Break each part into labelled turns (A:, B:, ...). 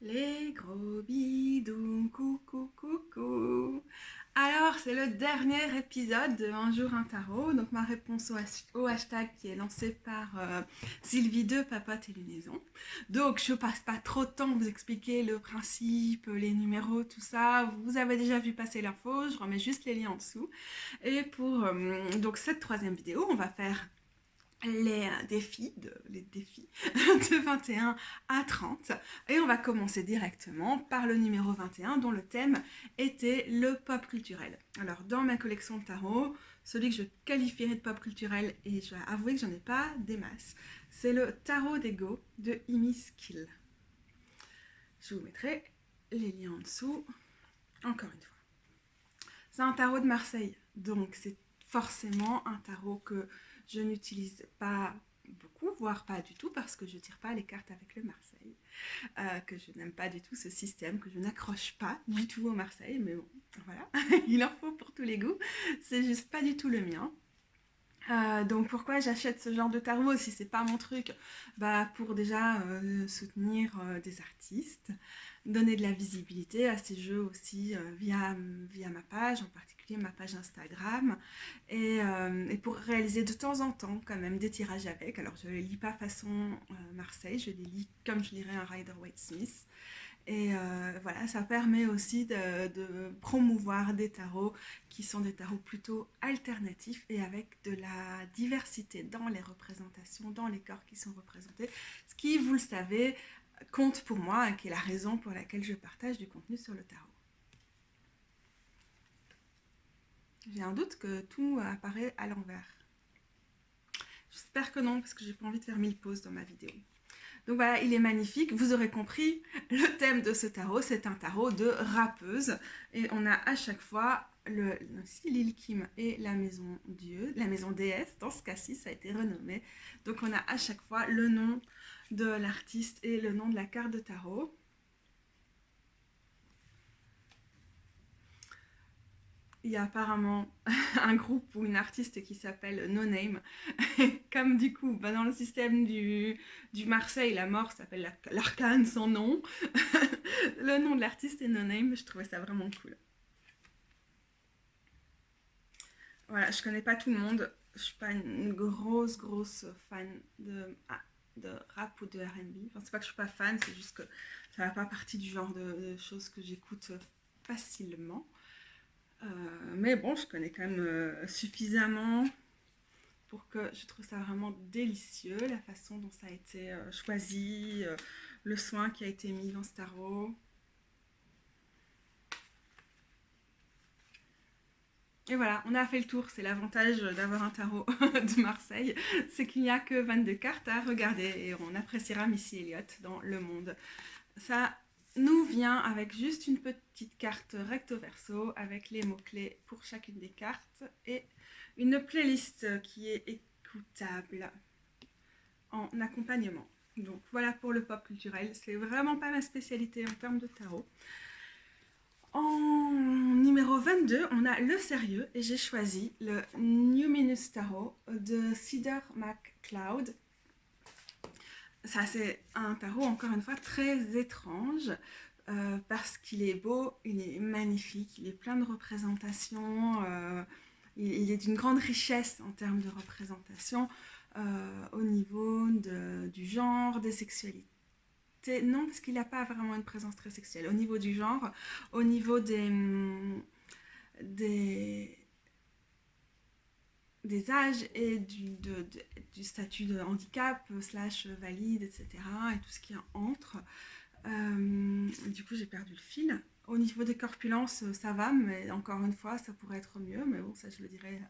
A: Les gros bidous, coucou, coucou. Alors, c'est le dernier épisode de Un jour un tarot. Donc, ma réponse au hashtag qui est lancé par Sylvie de Papote et Lunaison. Donc, je passe pas trop de temps à vous expliquer le principe, les numéros, tout ça. Vous avez déjà vu passer l'info. Je remets juste les liens en dessous. Et pour donc cette troisième vidéo, on va faire les défis de 21 à 30 et on va commencer directement par le numéro 21 dont le thème était le pop culturel. Alors dans ma collection de tarot, celui que je qualifierais de pop culturel, et je vais avouer que j'en ai pas des masses, c'est le tarot d'ego de Imi Skill. Je vous mettrai les liens en dessous. Encore une fois, c'est un tarot de Marseille, donc c'est forcément un tarot que je n'utilise pas beaucoup, voire pas du tout, parce que je tire pas les cartes avec le Marseille, que je n'aime pas du tout ce système, que je n'accroche pas du tout au Marseille, mais bon, voilà, il en faut pour tous les goûts, c'est juste pas du tout le mien. Donc pourquoi j'achète ce genre de tarot si c'est pas mon truc? Bah pour déjà soutenir des artistes, donner de la visibilité à ces jeux aussi via ma page, en particulier ma page Instagram, et pour réaliser de temps en temps quand même des tirages avec. Alors je les lis pas façon Marseille, je les lis comme je lirais un Rider-Waite-Smith. Et voilà, ça permet aussi de promouvoir des tarots qui sont des tarots plutôt alternatifs et avec de la diversité dans les représentations, dans les corps qui sont représentés. Ce qui, vous le savez, compte pour moi et qui est la raison pour laquelle je partage du contenu sur le tarot. J'ai un doute que tout apparaît à l'envers. J'espère que non, parce que j'ai pas envie de faire 1000 pauses dans ma vidéo. Donc voilà, il est magnifique. Vous aurez compris, le thème de ce tarot, c'est un tarot de rappeuse. Et on a à chaque fois l'île Kim et la maison Dieu, la maison déesse. Dans ce cas-ci, ça a été renommé. Donc on a à chaque fois le nom de l'artiste et le nom de la carte de tarot. Il y a apparemment un groupe ou une artiste qui s'appelle No Name. Comme du coup, dans le système du Marseille, la mort s'appelle l'arcane sans nom. Le nom de l'artiste est No Name, je trouvais ça vraiment cool. Voilà, je connais pas tout le monde. Je suis pas une grosse fan de rap ou de R&B. Enfin, c'est pas que je suis pas fan, c'est juste que ça va pas partie du genre de choses que j'écoute facilement. Mais bon, je connais quand même suffisamment pour que je trouve ça vraiment délicieux, la façon dont ça a été choisi, le soin qui a été mis dans ce tarot. Et voilà, on a fait le tour. C'est l'avantage d'avoir un tarot de Marseille, c'est qu'il n'y a que 22 cartes à regarder et on appréciera Missy Elliott dans le monde. Ça nous vient avec juste une petite carte recto verso avec les mots-clés pour chacune des cartes et une playlist qui est écoutable en accompagnement. Donc voilà pour le pop culturel. C'est vraiment pas ma spécialité en termes de tarot. En numéro 22, on a le sérieux et j'ai choisi le Numinous Tarot de Cedar MacLeod. Ça, c'est un tarot, encore une fois, très étrange parce qu'il est beau, il est magnifique, il est plein de représentations, il est d'une grande richesse en termes de représentation au niveau du genre, des sexualités. Non, parce qu'il n'a pas vraiment une présence très sexuelle. Au niveau du genre, au niveau des, des âges et du statut de handicap, slash valide, etc. Et tout ce qui entre. Du coup, j'ai perdu le fil. Au niveau des corpulences, ça va, mais encore une fois, ça pourrait être mieux. Mais bon, ça, je le dirai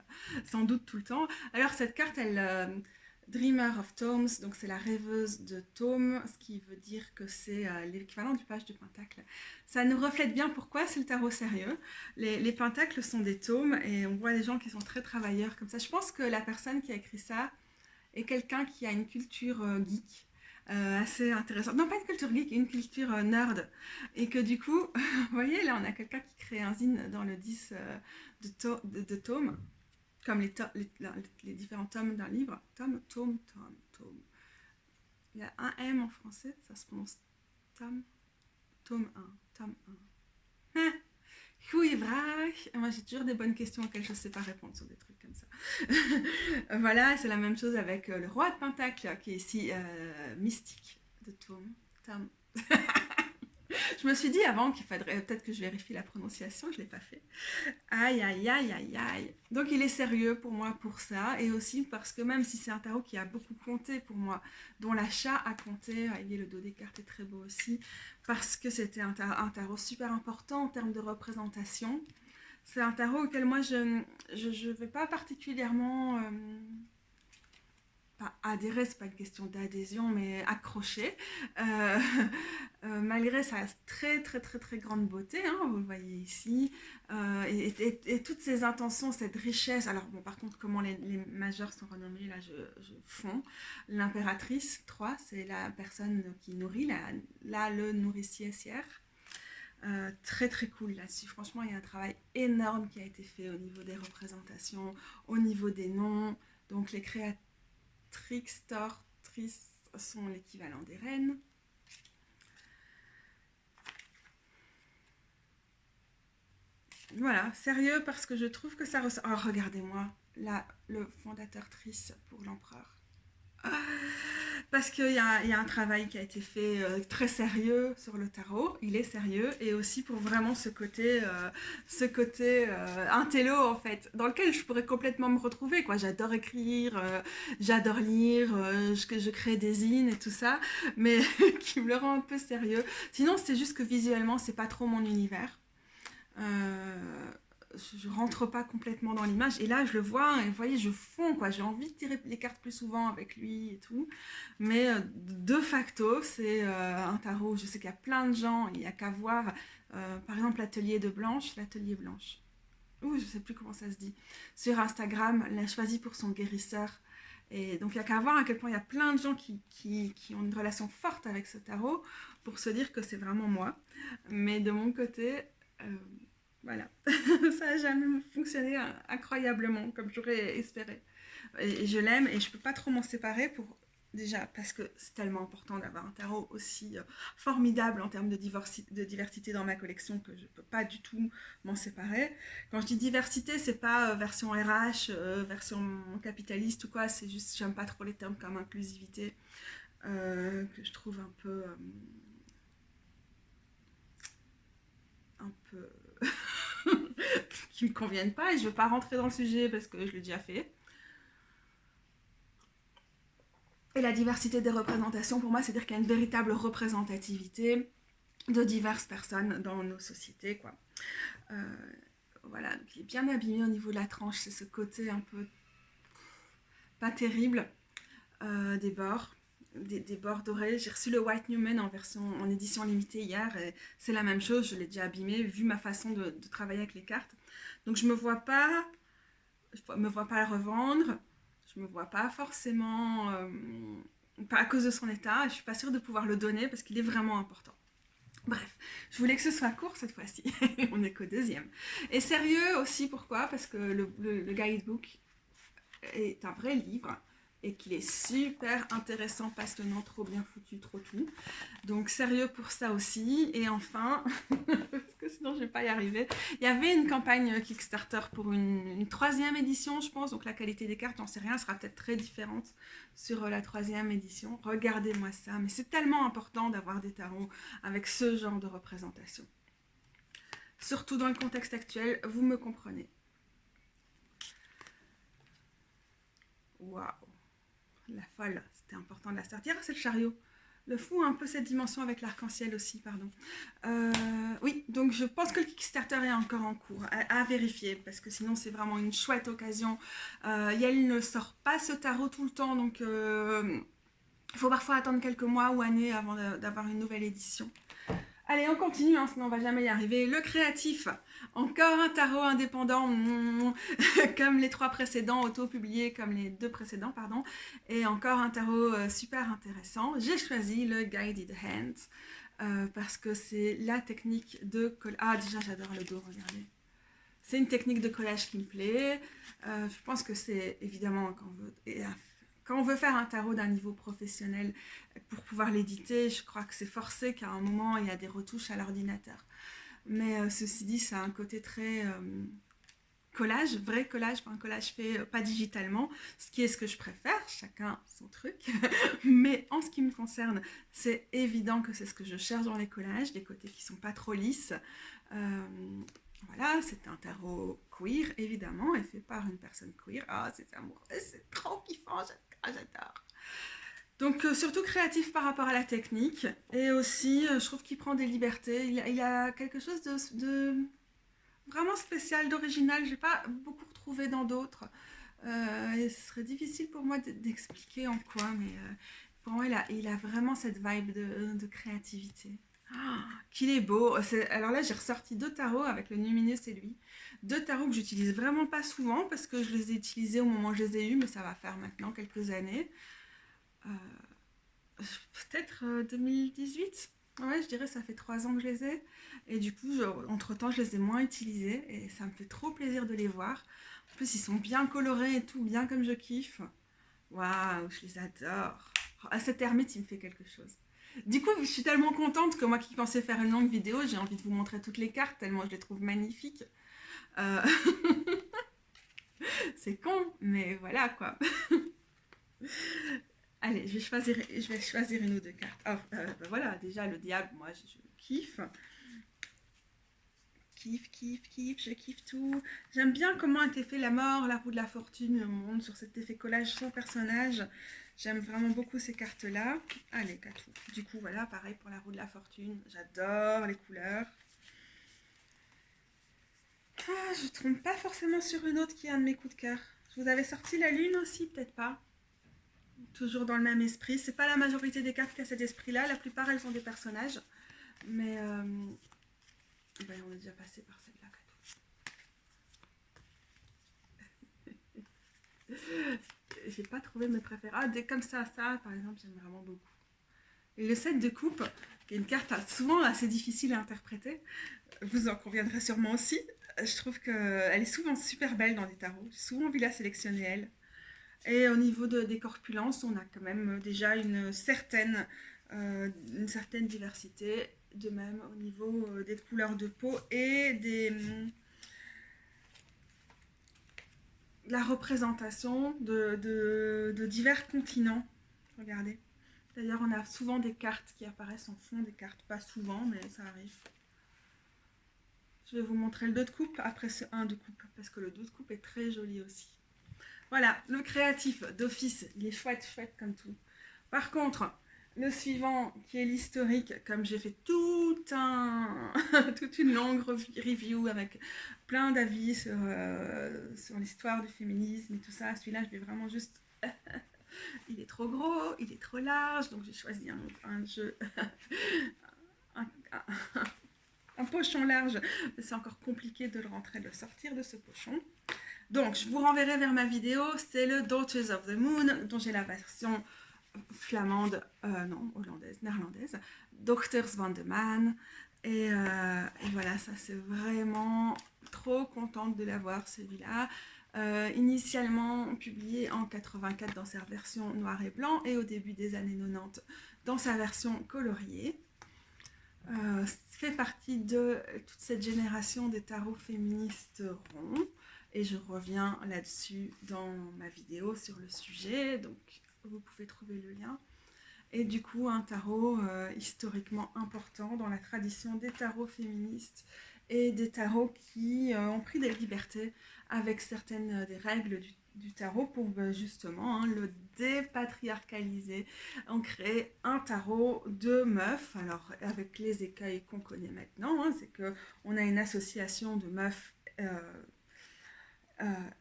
A: sans doute tout le temps. Alors, cette carte, elle... Dreamer of Tomes, donc c'est la rêveuse de Tome, ce qui veut dire que c'est l'équivalent du page du pentacle. Ça nous reflète bien pourquoi c'est le tarot sérieux. Les pentacles sont des tomes et on voit des gens qui sont très travailleurs comme ça. Je pense que la personne qui a écrit ça est quelqu'un qui a une culture geek. Assez intéressante. Non, pas une culture geek, une culture nerd. Et que du coup, vous voyez, là, on a quelqu'un qui crée un zine dans le 10 de tomes comme les différents tomes d'un livre. Tome. Il y a un M en français, ça se prononce tome. tome 1, tome 1. Ah, goeie vraag. Moi, j'ai toujours des bonnes questions auxquelles je ne sais pas répondre sur des trucs comme ça. Voilà, c'est la même chose avec le roi de Pentacle, qui est ici mystique de tome. Je me suis dit avant qu'il faudrait peut-être que je vérifie la prononciation, je ne l'ai pas fait. Aïe, aïe, aïe, aïe, aïe. Donc il est sérieux pour moi pour ça, et aussi parce que même si c'est un tarot qui a beaucoup compté pour moi, dont l'achat a compté, le dos des cartes est très beau aussi, parce que c'était un tarot super important en termes de représentation. C'est un tarot auquel moi je ne vais pas particulièrement... pas adhérer, c'est pas une question d'adhésion, mais accrocher, malgré sa très très très très grande beauté, hein, vous le voyez ici, et toutes ces intentions, cette richesse. Alors bon, par contre, comment les majeurs sont renommés, là je fonds. L'impératrice 3, c'est la personne qui nourrit, le nourricière. Très très cool là-dessus. Franchement, il y a un travail énorme qui a été fait au niveau des représentations, au niveau des noms. Donc les créatrices sont l'équivalent des reines. Voilà, sérieux parce que je trouve que ça ressort. Oh, regardez-moi, là, le fondateur trice pour l'empereur. Parce qu'il y a un travail qui a été fait très sérieux sur le tarot, il est sérieux, et aussi pour vraiment ce côté intello en fait, dans lequel je pourrais complètement me retrouver, quoi. J'adore écrire, j'adore lire, je crée des zines et tout ça, mais qui me le rend un peu sérieux. Sinon c'est juste que visuellement c'est pas trop mon univers. Je rentre pas complètement dans l'image, et là je le vois, et vous voyez, je fonds, quoi. J'ai envie de tirer les cartes plus souvent avec lui et tout, mais de facto c'est un tarot. Je sais qu'il y a plein de gens, il n'y a qu'à voir par exemple l'atelier Blanche, je sais plus comment ça se dit, sur Instagram, l'a choisi pour son guérisseur. Et donc il n'y a qu'à voir à quel point il y a plein de gens qui ont une relation forte avec ce tarot pour se dire que c'est vraiment moi. Mais de mon côté, voilà, ça n'a jamais fonctionné incroyablement comme j'aurais espéré. Et je l'aime, et je ne peux pas trop m'en séparer déjà parce que c'est tellement important d'avoir un tarot aussi formidable en termes de diversité dans ma collection, que je ne peux pas du tout m'en séparer. Quand je dis diversité, c'est pas version RH, version capitaliste ou quoi, c'est juste, j'aime pas trop les termes comme inclusivité, que je trouve un peu qui me conviennent pas, et je veux pas rentrer dans le sujet parce que je l'ai déjà fait. Et la diversité des représentations, pour moi, c'est-à-dire qu'il y a une véritable représentativité de diverses personnes dans nos sociétés, quoi. Voilà, donc il est bien abîmé au niveau de la tranche, c'est ce côté un peu pas terrible des bords. Des bords dorés. J'ai reçu le White Newman en édition limitée hier, et c'est la même chose, je l'ai déjà abîmé vu ma façon de travailler avec les cartes. Donc je me vois pas le revendre, je me vois pas forcément, pas à cause de son état, je suis pas sûre de pouvoir le donner parce qu'il est vraiment important. Bref, je voulais que ce soit court cette fois-ci, on est qu'au deuxième. Et sérieux aussi, pourquoi? Parce que le guidebook est un vrai livre, et qu'il est super intéressant, passionnant, trop bien foutu, trop tout. Donc sérieux pour ça aussi. Et enfin, parce que sinon je vais pas y arriver, il y avait une campagne Kickstarter pour une 3e édition, je pense. Donc la qualité des cartes, j'en sais rien, sera peut-être très différente sur la 3e édition. Regardez-moi ça, mais c'est tellement important d'avoir des tarots avec ce genre de représentation. Surtout dans le contexte actuel, vous me comprenez. Waouh, la folle, c'était important de la sortir. C'est le chariot. Le fou a un peu cette dimension avec l'arc-en-ciel aussi, pardon. Oui, donc je pense que le Kickstarter est encore en cours, à vérifier, parce que sinon c'est vraiment une chouette occasion. Yael ne sort pas ce tarot tout le temps, donc il faut parfois attendre quelques mois ou années avant d'avoir une nouvelle édition. Allez, on continue, hein, sinon on va jamais y arriver. Le créatif, encore un tarot indépendant, comme les 3 précédents, auto-publiés comme les 2 précédents, pardon. Et encore un tarot super intéressant. J'ai choisi le Guided Hands, parce que c'est la technique de collage. Ah, déjà j'adore le dos, regardez. C'est une technique de collage qui me plaît. Je pense que c'est évidemment, quand on veut quand on veut faire un tarot d'un niveau professionnel, pour pouvoir l'éditer, je crois que c'est forcé qu'à un moment, il y a des retouches à l'ordinateur. Mais ceci dit, ça a un côté très collage, vrai collage, enfin un collage fait pas digitalement, ce qui est ce que je préfère, chacun son truc. Mais en ce qui me concerne, c'est évident que c'est ce que je cherche dans les collages, des côtés qui sont pas trop lisses. Voilà, c'est un tarot queer, évidemment, et fait par une personne queer. Ah, c'est amoureux, c'est trop kiffant, j'adore. Donc, surtout créatif par rapport à la technique. Et aussi, je trouve qu'il prend des libertés. Il a quelque chose de vraiment spécial, d'original. Je n'ai pas beaucoup retrouvé dans d'autres. Et ce serait difficile pour moi d'expliquer en quoi, mais pour moi, il a vraiment cette vibe de créativité. Ah, qu'il est beau. Alors là, j'ai ressorti 2 tarots avec le Numinous et lui. 2 tarots que j'utilise vraiment pas souvent parce que je les ai utilisés au moment où je les ai eus, mais ça va faire maintenant quelques années. Euh, Peut-être 2018. Ouais, je dirais ça fait 3 ans que je les ai. Et du coup, entre-temps, je les ai moins utilisés. Et ça me fait trop plaisir de les voir. En plus, ils sont bien colorés et tout, bien comme je kiffe. Waouh, je les adore. Ah, cet ermite, il me fait quelque chose. Du coup, je suis tellement contente que moi qui pensais faire une longue vidéo, j'ai envie de vous montrer toutes les cartes, tellement je les trouve magnifiques. Euh, c'est con, mais voilà quoi. Allez, je vais choisir une ou 2 cartes. Oh, ben voilà, déjà le diable, moi je kiffe. Kiffe, je kiffe tout. J'aime bien comment a été fait la mort, la roue de la fortune, le monde sur cet effet collage sans personnage. J'aime vraiment beaucoup ces cartes-là. Allez, Katou. Du coup, voilà, pareil pour la roue de la fortune. J'adore les couleurs. Ah, je ne trompe pas forcément sur une autre qui est un de mes coups de cœur. Je vous avais sorti la lune aussi, peut-être pas. Toujours dans le même esprit. C'est pas la majorité des cartes qui a cet esprit-là. La plupart, elles ont des personnages. Mais ben, on est déjà passé par celle-là, Katou. J'ai pas trouvé mes préférés. Ah, des comme ça, par exemple, j'aime vraiment beaucoup. Et le 7 de coupe, qui est une carte souvent assez difficile à interpréter, vous en conviendrez sûrement aussi. Je trouve qu'elle est souvent super belle dans des tarots. J'ai souvent envie de la sélectionner, elle. Et au niveau des corpulences, on a quand même déjà une certaine diversité. De même au niveau des couleurs de peau et la représentation de divers continents. Regardez. D'ailleurs, on a souvent des cartes qui apparaissent en fond, des cartes pas souvent, mais ça arrive. Je vais vous montrer le 2 de coupe après ce 1 de coupe, parce que le 2 de coupe est très joli aussi. Voilà, le créatif d'office, il est chouette comme tout. Par contre, le suivant, qui est l'historique, comme j'ai fait toute une longue review avec plein d'avis sur l'histoire du féminisme et tout ça, celui-là, je vais vraiment juste... il est trop gros, il est trop large, donc j'ai choisi un jeu... un pochon large, c'est encore compliqué de le rentrer, de le sortir de ce pochon. Donc, je vous renverrai vers ma vidéo, c'est le Daughters of the Moon, dont j'ai la version flamande, non, hollandaise, néerlandaise, Dochters van de Maan. Et voilà, ça c'est vraiment trop contente de l'avoir celui-là. Initialement publié en 84 dans sa version noir et blanc et au début des années 90 dans sa version coloriée. Fait partie de toute cette génération des tarots féministes ronds et je reviens là-dessus dans ma vidéo sur le sujet, donc vous pouvez trouver le lien. Et du coup, un tarot historiquement important dans la tradition des tarots féministes et des tarots qui ont pris des libertés avec certaines des règles du tarot pour justement le dépatriarcaliser. On crée un tarot de meufs, alors avec les écueils qu'on connaît maintenant, c'est qu'on a une association de meufs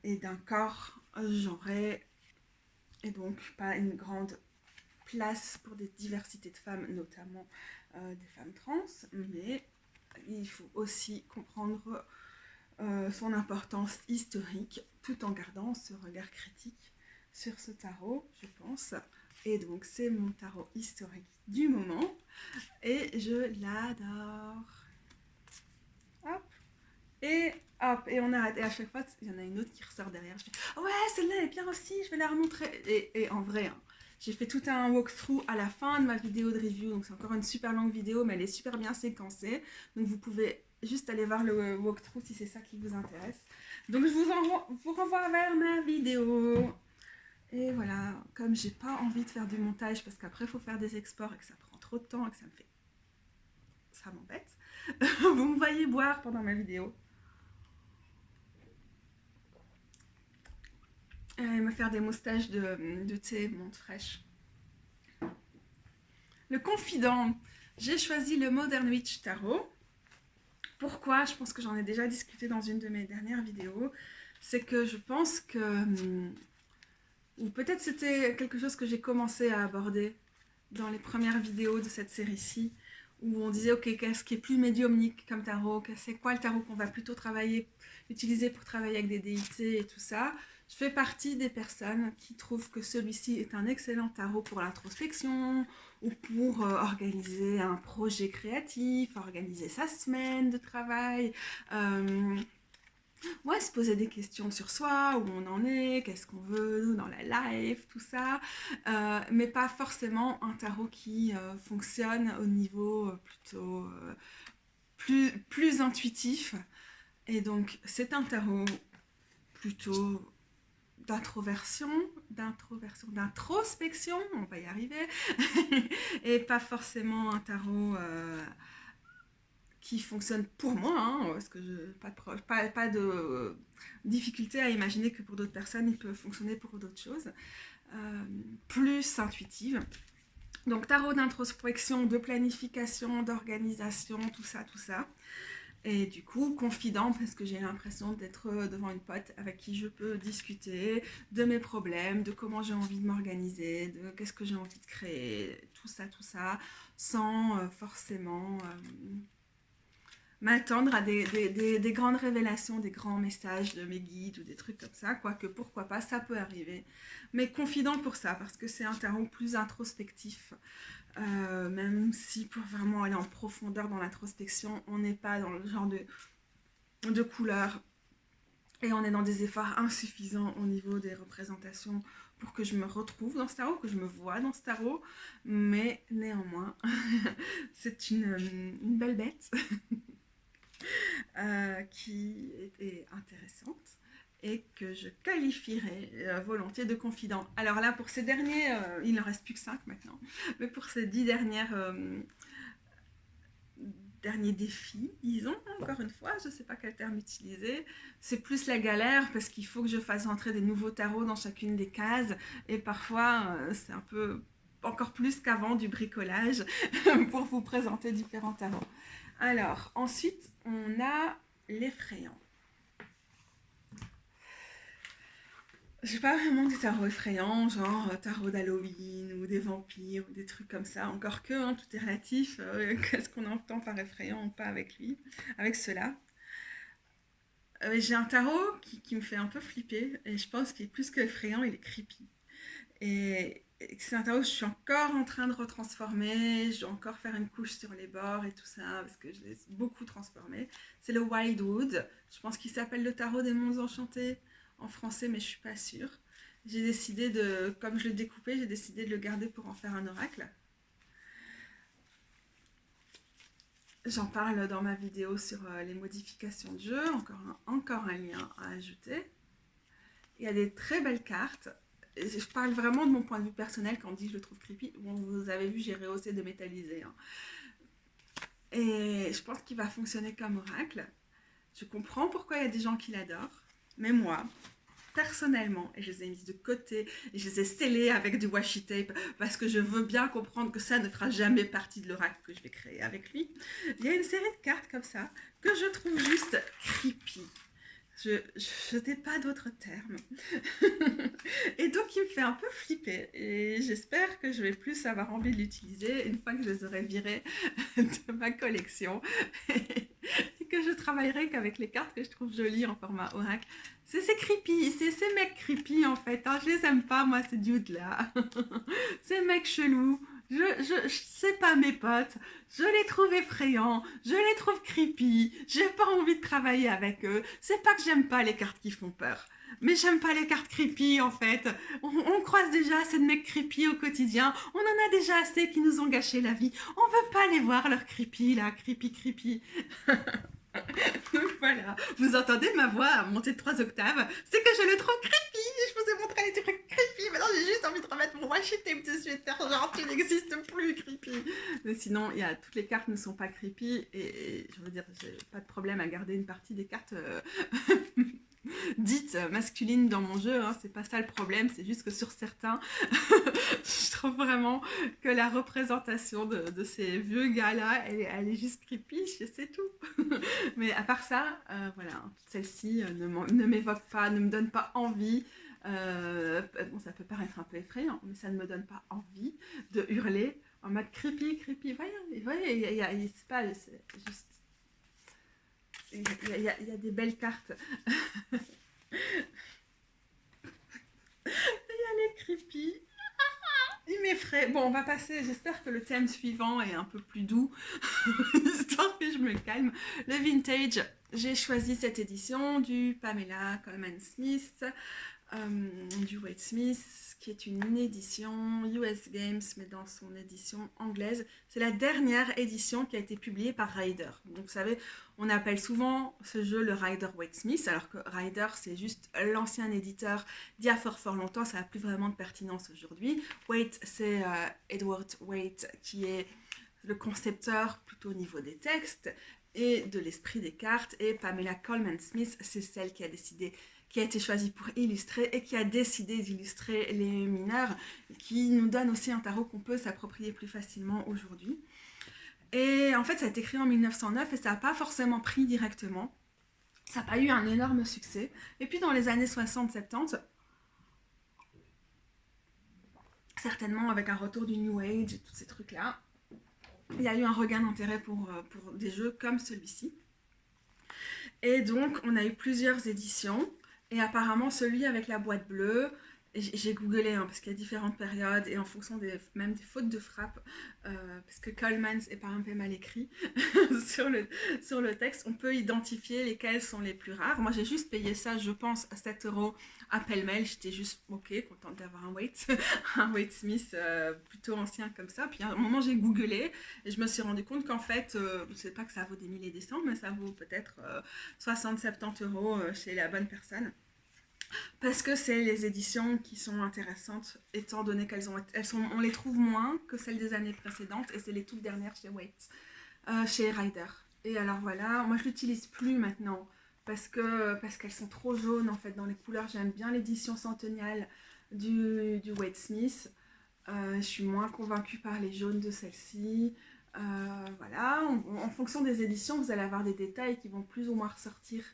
A: et d'un corps genré et donc pas une grande place pour des diversités de femmes, notamment des femmes trans, mais il faut aussi comprendre son importance historique tout en gardant ce regard critique sur ce tarot, je pense. Et donc c'est mon tarot historique du moment et je l'adore. Hop. et hop, et on arrête. Et à chaque fois, il y en a une autre qui ressort derrière. Je fais, ah ouais, celle-là elle est bien aussi, je vais la remontrer. Et en vrai, hein, j'ai fait tout un walkthrough à la fin de ma vidéo de review. Donc c'est encore une super longue vidéo, mais elle est super bien séquencée. Donc vous pouvez juste aller voir le walkthrough si c'est ça qui vous intéresse. Donc je vous renvoie vers ma vidéo. Et voilà, comme j'ai pas envie de faire du montage parce qu'après il faut faire des exports et que ça prend trop de temps et que ça m'embête. Vous me voyez boire pendant ma vidéo. Et me faire des moustaches de thé menthe fraîche. Le confident. J'ai choisi le Modern Witch Tarot. Pourquoi? Je pense que j'en ai déjà discuté dans une de mes dernières vidéos. C'est que je pense que... ou peut-être c'était quelque chose que j'ai commencé à aborder dans les premières vidéos de cette série-ci, où on disait, ok, qu'est-ce qui est plus médiumnique comme tarot? C'est quoi le tarot qu'on va plutôt utiliser pour travailler avec des déités et tout ça? Je fais partie des personnes qui trouvent que celui-ci est un excellent tarot pour l'introspection ou pour organiser un projet créatif, organiser sa semaine de travail, ouais, se poser des questions sur soi, où on en est, qu'est-ce qu'on veut dans la life, tout ça, mais pas forcément un tarot qui fonctionne au niveau plutôt plus intuitif. Et donc, c'est un tarot plutôt d'introspection, on va y arriver, et pas forcément un tarot qui fonctionne pour moi, hein, parce que pas de difficulté à imaginer que pour d'autres personnes, il peut fonctionner pour d'autres choses, plus intuitive. Donc tarot d'introspection, de planification, d'organisation, tout ça. Et du coup, confident, parce que j'ai l'impression d'être devant une pote avec qui je peux discuter de mes problèmes, de comment j'ai envie de m'organiser, de qu'est-ce que j'ai envie de créer, tout ça, sans forcément m'attendre à des grandes révélations, des grands messages de mes guides ou des trucs comme ça, quoique pourquoi pas, ça peut arriver. Mais confident pour ça, parce que c'est un tarot plus introspectif. Même si pour vraiment aller en profondeur dans l'introspection, on n'est pas dans le genre de couleurs et on est dans des efforts insuffisants au niveau des représentations pour que je me retrouve dans ce tarot, que je me vois dans ce tarot, mais néanmoins, c'est une belle bête qui est intéressante et que je qualifierais volontiers de confident. Alors là, pour ces derniers, il n'en reste plus que 5 maintenant, mais pour ces 10 derniers défis, disons, encore une fois, je ne sais pas quel terme utiliser, c'est plus la galère parce qu'il faut que je fasse entrer des nouveaux tarots dans chacune des cases et parfois c'est un peu encore plus qu'avant du bricolage pour vous présenter différents tarots. Alors, ensuite, on a l'effrayant. J'ai pas vraiment des tarots effrayants, genre tarot d'Halloween ou des vampires ou des trucs comme ça. Encore que, hein, tout est relatif. Qu'est-ce qu'on entend par effrayant ou pas avec cela. J'ai un tarot qui me fait un peu flipper et je pense qu'il est plus qu'effrayant, il est creepy. Et c'est un tarot que je suis encore en train de retransformer. Je dois encore faire une couche sur les bords et tout ça parce que je l'ai beaucoup transformé. C'est le Wildwood. Je pense qu'il s'appelle le tarot des monts enchantés en français, mais je suis pas sûre. J'ai décidé comme je l'ai découpé, j'ai décidé de le garder pour en faire un oracle. J'en parle dans ma vidéo sur les modifications de jeu, encore un lien à ajouter. Il y a des très belles cartes. Je parle vraiment de mon point de vue personnel quand on dit que je le trouve creepy. Bon, vous avez vu, j'ai rehaussé de métalliser. Hein. Et je pense qu'il va fonctionner comme oracle. Je comprends pourquoi il y a des gens qui l'adorent. Mais moi, personnellement, et je les ai mises de côté, et je les ai scellées avec du washi tape, parce que je veux bien comprendre que ça ne fera jamais partie de l'oracle que je vais créer avec lui. Il y a une série de cartes comme ça, que je trouve juste creepy. Je n'ai pas d'autres termes. Et donc, il me fait un peu flipper. Et j'espère que je vais plus avoir envie de l'utiliser une fois que je les aurai virées de ma collection. Et que je travaillerai qu'avec les cartes que je trouve jolies en format oracle. C'est creepy, c'est ces mecs creepy en fait. Hein. Je les aime pas, moi, ces dudes-là. Ces mecs chelous. je sais pas mes potes, je les trouve effrayants, je les trouve creepy, j'ai pas envie de travailler avec eux. C'est pas que j'aime pas les cartes qui font peur, mais j'aime pas les cartes creepy en fait. On croise déjà assez de mecs creepy au quotidien, on en a déjà assez qui nous ont gâché la vie. On veut pas les voir leurs creepy là, creepy. Donc voilà, vous entendez ma voix monter de 3 octaves, c'est que je le trouve creepy. Je vous ai montré les trucs creepy, maintenant j'ai juste envie de remettre mon washi tape dessus et de faire genre tu n'existes plus creepy. Mais sinon, toutes les cartes ne sont pas creepy et je veux dire, j'ai pas de problème à garder une partie des cartes dites masculines dans mon jeu, hein, c'est pas ça le problème, c'est juste que sur certains, je trouve vraiment que la représentation de ces vieux gars-là, elle est juste creepy, c'est tout. Mais à part ça, voilà, toute celle-ci ne m'évoque pas, ne me donne pas envie. Bon, ça peut paraître un peu effrayant, mais ça ne me donne pas envie de hurler en mode creepy. Voyez, c'est pas, c'est juste, il y a des belles cartes. Il y a les creepy. Il m'effraie. Bon, on va passer. J'espère que le thème suivant est un peu plus doux, histoire que je me calme. Le vintage. J'ai choisi cette édition du Pamela Colman Smith, du Wade Smith, qui est une édition US Games, mais dans son édition anglaise. C'est la dernière édition qui a été publiée par Ryder. Donc, vous savez, on appelle souvent ce jeu le Ryder Wade Smith, alors que Ryder, c'est juste l'ancien éditeur d'il y a fort longtemps, ça n'a plus vraiment de pertinence aujourd'hui. Wade, c'est Edward Wade, qui est le concepteur plutôt au niveau des textes et de l'esprit des cartes, et Pamela Colman Smith, c'est celle qui a été choisie pour illustrer et qui a décidé d'illustrer les mineurs, qui nous donne aussi un tarot qu'on peut s'approprier plus facilement aujourd'hui. Et en fait, ça a été créé en 1909 et ça n'a pas forcément pris directement. Ça n'a pas eu un énorme succès. Et puis dans les années 60-70, certainement avec un retour du New Age et tous ces trucs-là, il y a eu un regain d'intérêt pour des jeux comme celui-ci. Et donc, on a eu plusieurs éditions. Et apparemment, celui avec la boîte bleue, j'ai googlé hein, parce qu'il y a différentes périodes et en fonction même des fautes de frappe, parce que Coleman est par exemple mal écrit sur le texte, on peut identifier lesquels sont les plus rares. Moi j'ai juste payé ça, je pense, à 7 € à pêle-mêle. J'étais juste contente d'avoir un Wade Smith plutôt ancien comme ça. Puis à un moment j'ai googlé et je me suis rendu compte qu'en fait, c'est pas que ça vaut des milliers et des cents, mais ça vaut peut-être 60-70 € chez la bonne personne. Parce que c'est les éditions qui sont intéressantes, étant donné on les trouve moins que celles des années précédentes, et c'est les toutes dernières chez Wade, chez Ryder. Et alors voilà, moi je l'utilise plus maintenant, parce qu'elles sont trop jaunes en fait dans les couleurs. J'aime bien l'édition centenniale du Wade Smith. Je suis moins convaincue par les jaunes de celle-ci. Voilà, en fonction des éditions, vous allez avoir des détails qui vont plus ou moins ressortir.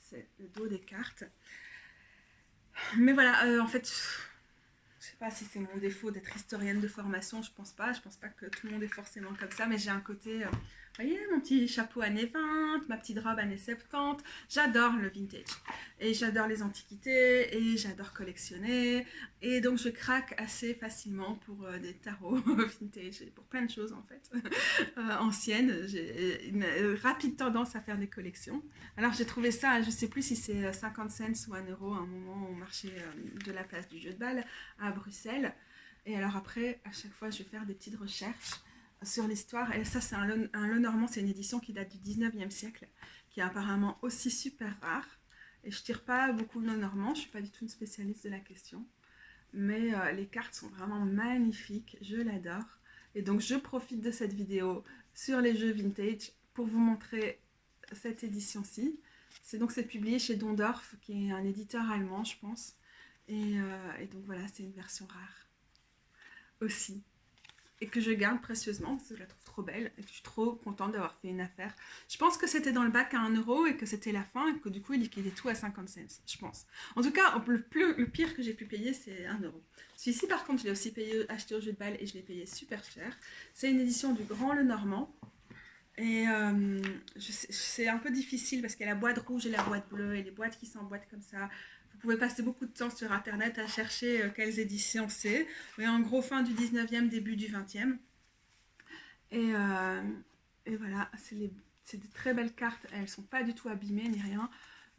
A: C'est le dos des cartes. Mais voilà, en fait, je sais pas si c'est mon défaut d'être historienne de formation, je pense pas que tout le monde est forcément comme ça, mais j'ai un côté, vous voyez, mon petit chapeau années 20, ma petite robe années 70, j'adore le vintage, et j'adore les antiquités, et j'adore collectionner, et donc je craque assez facilement pour des tarots vintage, et pour plein de choses en fait, anciennes. J'ai une rapide tendance à faire des collections. Alors j'ai trouvé ça, je sais plus si c'est 50 cents ou 1 € à un moment au marché de la place du jeu de balle à Bruxelles. Et alors après, à chaque fois, je vais faire des petites recherches sur l'histoire. Et ça, c'est un Lenormand, c'est une édition qui date du 19e siècle, qui est apparemment aussi super rare. Et je tire pas beaucoup de Lenormand, je suis pas du tout une spécialiste de la question. Mais les cartes sont vraiment magnifiques, je l'adore. Et donc je profite de cette vidéo sur les jeux vintage pour vous montrer cette édition-ci. C'est publié chez Dondorf, qui est un éditeur allemand, je pense. Et donc voilà, c'est une version rare aussi. Et que je garde précieusement parce que je la trouve trop belle et que je suis trop contente d'avoir fait une affaire. Je pense que c'était dans le bac à 1 € et que c'était la fin et que du coup il liquidait tout à 50 cents, je pense. En tout cas, le pire que j'ai pu payer, c'est 1 €. Celui-ci par contre, je l'ai aussi acheté au jeu de balle et je l'ai payé super cher. C'est une édition du Grand Lenormand. Et c'est un peu difficile parce qu'il y a la boîte rouge et la boîte bleue et les boîtes qui s'emboîtent comme ça. Vous pouvez passer beaucoup de temps sur internet à chercher quelles éditions c'est. Mais en gros, fin du 19e, début du 20e. Et, et voilà, c'est des très belles cartes. Elles ne sont pas du tout abîmées ni rien.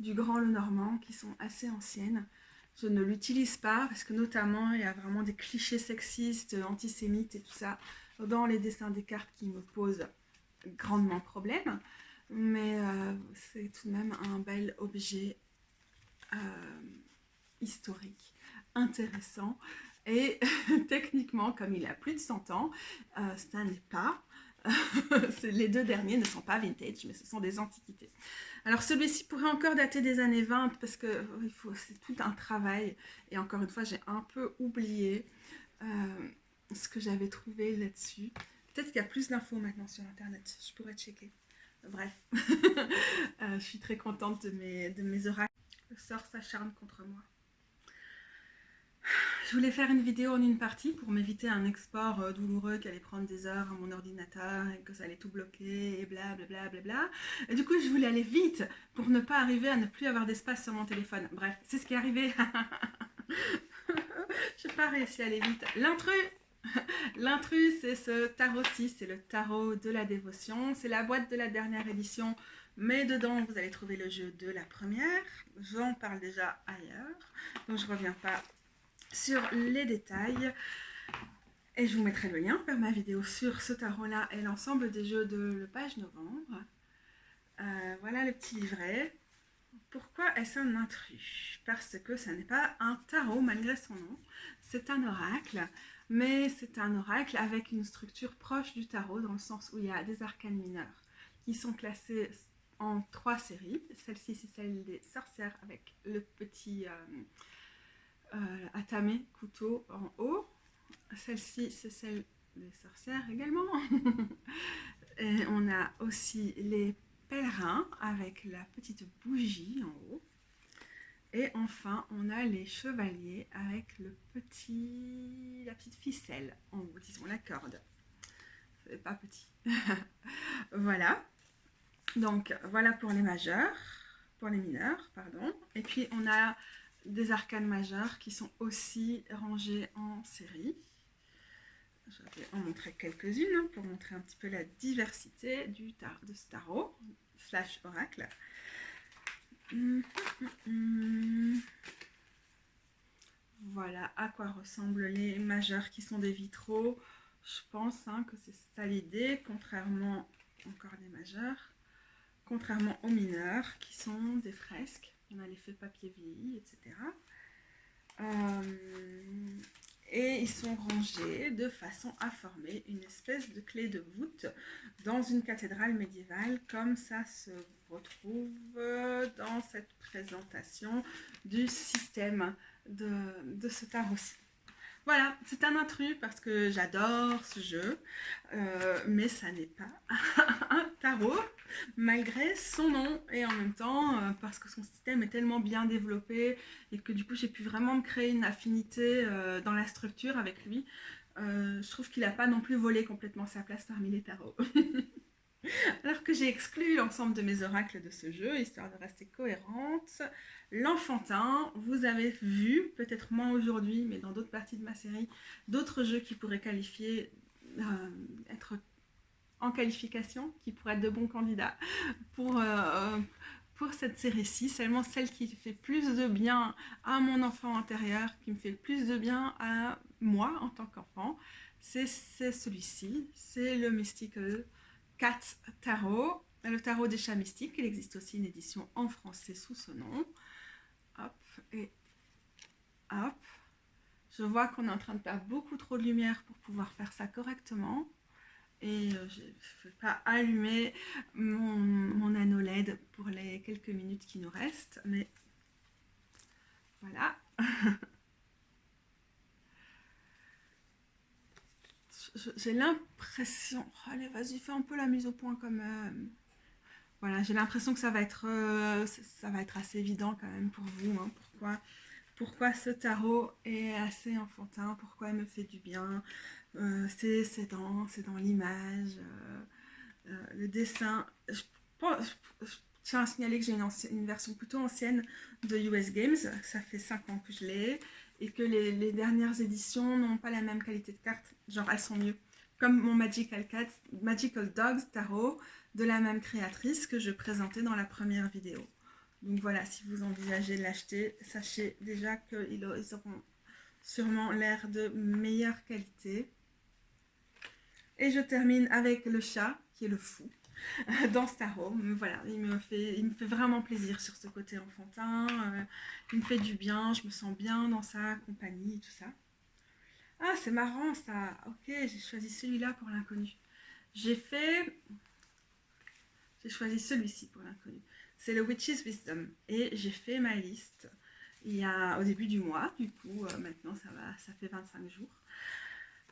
A: Du Grand Lenormand, qui sont assez anciennes. Je ne l'utilise pas parce que notamment il y a vraiment des clichés sexistes, antisémites et tout ça dans les dessins des cartes qui me posent grandement problème. Mais c'est tout de même un bel objet historique, intéressant. Et techniquement, comme il a plus de 100 ans, ça n'est pas... les deux derniers ne sont pas vintage, mais ce sont des antiquités. Alors celui-ci pourrait encore dater des années 20 parce que c'est tout un travail. Et encore une fois, j'ai un peu oublié ce que j'avais trouvé là-dessus. Peut-être qu'il y a plus d'infos maintenant sur Internet. Je pourrais checker. Bref, je suis très contente de mes oracles. Le sort s'acharne contre moi. Je voulais faire une vidéo en une partie pour m'éviter un export douloureux qui allait prendre des heures à mon ordinateur et que ça allait tout bloquer et blablabla. Bla bla bla. Et du coup, je voulais aller vite pour ne pas arriver à ne plus avoir d'espace sur mon téléphone. Bref, c'est ce qui est arrivé. Je n'ai pas réussi à aller vite. L'intrus, c'est ce tarot-ci, c'est le tarot de la dévotion. C'est la boîte de la dernière édition, mais dedans, vous allez trouver le jeu de la première. J'en parle déjà ailleurs, donc je ne reviens pas sur les détails. Et je vous mettrai le lien vers ma vidéo sur ce tarot-là et l'ensemble des jeux de le page novembre. Voilà le petit livret. Pourquoi est-ce un intrus? Parce que ça n'est pas un tarot malgré son nom. C'est un oracle, mais c'est un oracle avec une structure proche du tarot dans le sens où il y a des arcanes mineures qui sont classées en 3 séries. Celle-ci, c'est celle des sorcières avec le petit atamé, couteau en haut. Celle-ci, c'est celle des sorcières également. Et on a aussi les pèlerins avec la petite bougie en haut. Et enfin, on a les chevaliers avec la petite ficelle en haut, disons la corde. C'est pas petit. Voilà. Donc, voilà pour les majeurs, pour les mineurs, pardon. Et puis, on a des arcanes majeures qui sont aussi rangées en série. Je vais en montrer quelques-unes pour montrer un petit peu la diversité de ce tarot / oracle. Voilà à quoi ressemblent les majeurs qui sont des vitraux. Je pense que c'est ça l'idée, contrairement encore des majeurs, contrairement aux mineurs qui sont des fresques. On a l'effet papier vieilli, etc. Et ils sont rangés de façon à former une espèce de clé de voûte dans une cathédrale médiévale, comme ça se retrouve dans cette présentation du système de ce tarot-ci. Voilà, c'est un intrus parce que j'adore ce jeu, mais ça n'est pas un tarot, malgré son nom, et en même temps, parce que son système est tellement bien développé, et que du coup j'ai pu vraiment me créer une affinité dans la structure avec lui. Je trouve qu'il n'a pas non plus volé complètement sa place parmi les tarots. Alors que j'ai exclu l'ensemble de mes oracles de ce jeu, histoire de rester cohérente. L'enfantin, vous avez vu, peut-être moins aujourd'hui, mais dans d'autres parties de ma série, d'autres jeux qui pourraient qualifier, être en qualification, qui pourraient être de bons candidats pour cette série-ci. Seulement celle qui fait plus de bien à mon enfant intérieur, qui me fait le plus de bien à moi en tant qu'enfant, c'est celui-ci, c'est le Mystical Cat Tarot, le tarot des chats mystiques. Il existe aussi une édition en français sous ce nom. Hop, et hop. Je vois qu'on est en train de perdre beaucoup trop de lumière pour pouvoir faire ça correctement. Et je ne vais pas allumer mon anneau LED pour les quelques minutes qui nous restent. Mais voilà. J'ai l'impression... Allez, vas-y, fais un peu la mise au point quand même. Voilà, j'ai l'impression que ça va être assez évident quand même pour vous. Pourquoi ce tarot est assez enfantin, pourquoi il me fait du bien. C'est dans l'image, le dessin. Je tiens à signaler que j'ai une version plutôt ancienne de US Games. Ça fait 5 ans que je l'ai. Et que les dernières éditions n'ont pas la même qualité de cartes. Genre, elles sont mieux. Comme mon Magical Dogs Tarot, de la même créatrice que je présentais dans la première vidéo. Donc voilà, si vous envisagez de l'acheter, sachez déjà qu'ils auront sûrement l'air de meilleure qualité. Et je termine avec le chat, qui est le fou, dans ce tarot. Voilà, il me fait vraiment plaisir sur ce côté enfantin. Il me fait du bien, je me sens bien dans sa compagnie et tout ça. Ah, c'est marrant ça. Ok, j'ai choisi celui-là pour l'inconnu. J'ai choisi celui-ci pour l'inconnu. C'est le Witch's Wisdom. Et j'ai fait ma liste au début du mois. Du coup, maintenant, ça fait 25 jours.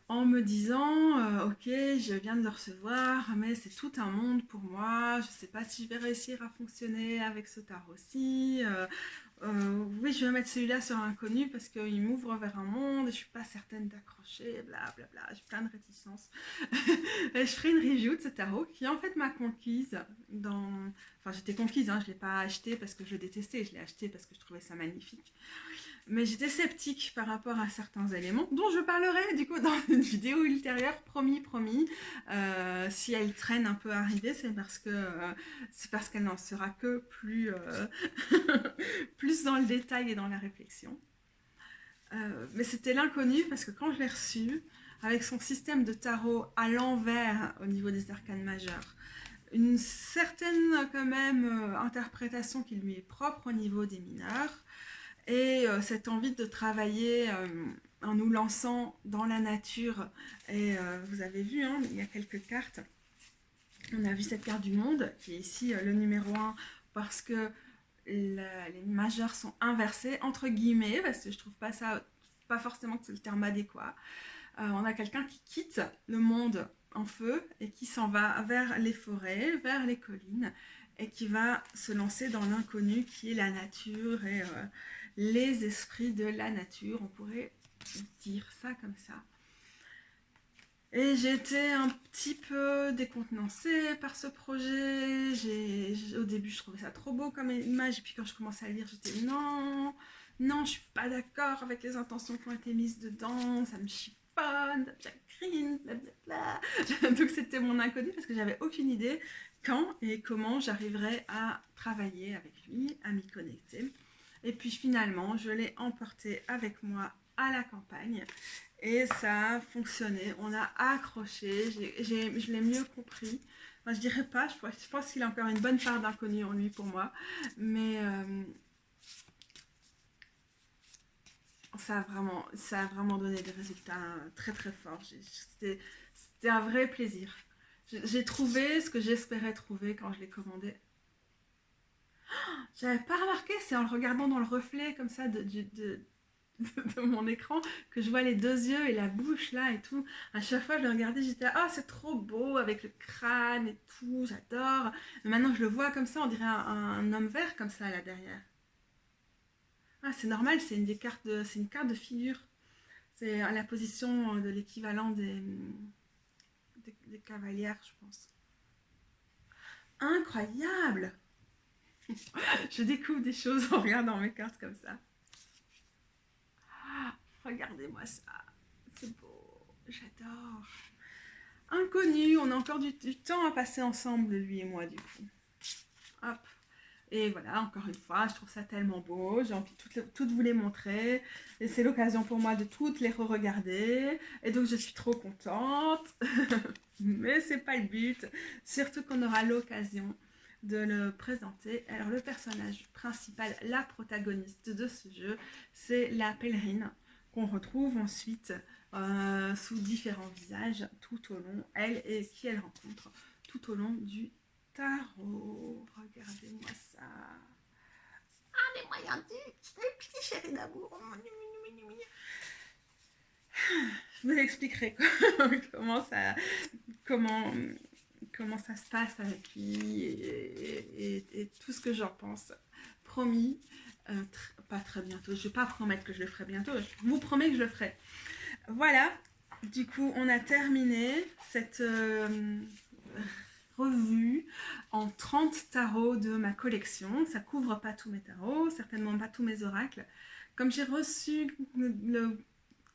A: En me disant, ok, je viens de le recevoir, mais c'est tout un monde pour moi. Je ne sais pas si je vais réussir à fonctionner avec ce tarot-ci. Oui, je vais mettre celui-là sur l'inconnu parce qu'il m'ouvre vers un monde et je suis pas certaine d'accrocher, blablabla, j'ai plein de réticences. Et je ferai une review de ce tarot qui en fait m'a conquise Enfin, j'étais conquise, hein, je ne l'ai pas acheté parce que je le détestais, je l'ai acheté parce que je trouvais ça magnifique. Mais j'étais sceptique par rapport à certains éléments dont je parlerai du coup dans une vidéo ultérieure, promis. Si elle traîne un peu à arriver, c'est parce qu'elle n'en sera que plus, plus dans le détail et dans la réflexion. Mais c'était l'inconnu parce que quand je l'ai reçu, avec son système de tarot à l'envers au niveau des arcanes majeures, une certaine quand même interprétation qui lui est propre au niveau des mineurs, et cette envie de travailler en nous lançant dans la nature. Et vous avez vu, hein, il y a quelques cartes. On a vu cette carte du monde, qui est ici le numéro 1, parce que les majeurs sont inversés, entre guillemets, parce que je trouve pas forcément que c'est le terme adéquat. On a quelqu'un qui quitte le monde en feu et qui s'en va vers les forêts, vers les collines, et qui va se lancer dans l'inconnu qui est la nature et les esprits de la nature, on pourrait dire ça comme ça. Et j'étais un petit peu décontenancée par ce projet. Au début, je trouvais ça trop beau comme image, et puis quand je commençais à lire, j'étais non, je suis pas d'accord avec les intentions qui ont été mises dedans, ça me chiffonne, ça me cringe, blablabla. Donc c'était mon inconnu parce que j'avais aucune idée quand et comment j'arriverais à travailler avec lui, à m'y connecter. Et puis finalement, je l'ai emporté avec moi à la campagne. Et ça a fonctionné, on a accroché, je l'ai mieux compris. Enfin, je dirais pas, je pense qu'il a encore une bonne part d'inconnu en lui pour moi. Mais ça a vraiment donné des résultats très très forts. C'était un vrai plaisir. J'ai trouvé ce que j'espérais trouver quand je l'ai commandé. J'avais pas remarqué, c'est en le regardant dans le reflet comme ça de mon écran que je vois les deux yeux et la bouche là et tout. À chaque fois je le regardais, j'étais ah c'est trop beau avec le crâne et tout, j'adore. Mais maintenant je le vois comme ça, on dirait un homme vert comme ça là derrière. Ah c'est normal, c'est une carte de figure. C'est à la position de l'équivalent des cavalières, je pense. Incroyable. Je découvre des choses en regardant mes cartes comme ça. Ah, regardez-moi ça. C'est beau. J'adore. Inconnu, on a encore du temps à passer ensemble, lui et moi, du coup. Hop. Et voilà, encore une fois, je trouve ça tellement beau. J'ai envie de toutes vous les montrer. Et c'est l'occasion pour moi de toutes les re-regarder. Et donc, je suis trop contente. Mais c'est pas le but. Surtout qu'on aura l'occasion de le présenter. Alors, le personnage principal, la protagoniste de ce jeu, c'est la pèlerine qu'on retrouve ensuite sous différents visages tout au long, elle et qui elle rencontre tout au long du tarot. Regardez-moi ça. Ah, les moyens du petit chéri d'amour. Je vous expliquerai comment ça se passe avec lui et tout ce que j'en pense. Promis, pas très bientôt. Je ne vais pas promettre que je le ferai bientôt. Je vous promets que je le ferai. Voilà. Du coup, on a terminé cette revue en 30 tarots de ma collection. Ça couvre pas tous mes tarots, certainement pas tous mes oracles. Comme j'ai reçu le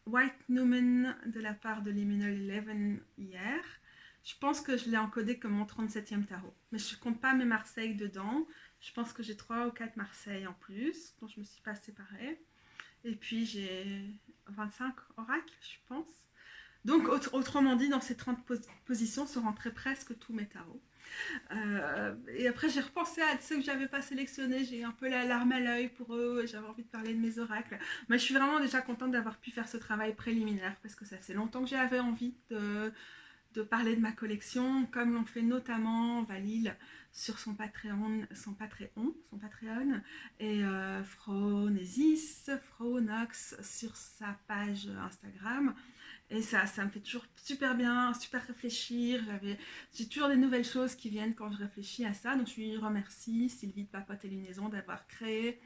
A: White Numen de la part de Liminal 11 hier, je pense que je l'ai encodé comme mon 37e tarot. Mais je ne compte pas mes Marseilles dedans. Je pense que j'ai 3 ou 4 Marseilles en plus, dont je ne me suis pas séparée. Et puis j'ai 25 oracles, je pense. Donc autrement dit, dans ces 30 positions se rentraient presque tous mes tarots. Et après j'ai repensé à ceux que j'avais pas sélectionnés, j'ai un peu la larme à l'œil pour eux, j'avais envie de parler de mes oracles, mais je suis vraiment déjà contente d'avoir pu faire ce travail préliminaire parce que ça fait longtemps que j'avais envie de parler de ma collection, comme l'ont fait notamment Valil sur son Patreon, et Phronesis, Phronox sur sa page Instagram. Et ça me fait toujours super bien, super réfléchir. J'ai toujours des nouvelles choses qui viennent quand je réfléchis à ça. Donc je lui remercie Sylvie de Papote et Lunaison d'avoir créé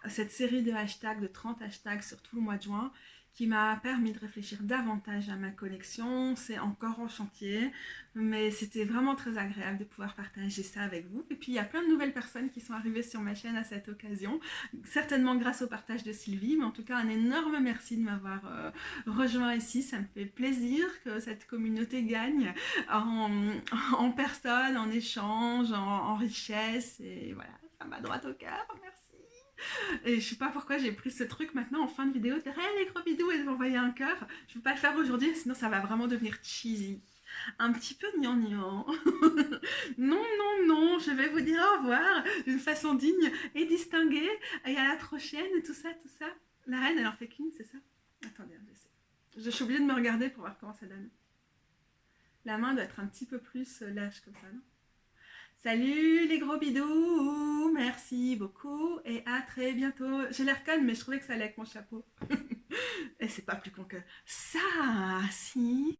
A: cette série de hashtags, de 30 hashtags sur tout le mois de juin, qui m'a permis de réfléchir davantage à ma collection. C'est encore en chantier, mais c'était vraiment très agréable de pouvoir partager ça avec vous. Et puis il y a plein de nouvelles personnes qui sont arrivées sur ma chaîne à cette occasion, certainement grâce au partage de Sylvie, mais en tout cas un énorme merci de m'avoir rejoint ici. Ça me fait plaisir que cette communauté gagne en personnes, en échange, en richesse, et voilà, ça m'a droit au cœur. Merci. Et je sais pas pourquoi j'ai pris ce truc maintenant en fin de vidéo de faire hey, les gros bidous et de m'envoyer un cœur. Je ne peux pas le faire aujourd'hui, sinon ça va vraiment devenir cheesy. Un petit peu gnangnan. Non, non, non, je vais vous dire au revoir d'une façon digne et distinguée. Et à la prochaine, tout ça, tout ça. La reine, elle en fait qu'une, c'est ça? Attendez, je sais. Je suis obligée de me regarder pour voir comment ça donne. La main doit être un petit peu plus lâche comme ça, non? Salut les gros bidous, merci beaucoup et à très bientôt. J'ai l'air conne mais je trouvais que ça allait avec mon chapeau. Et c'est pas plus con que ça, si.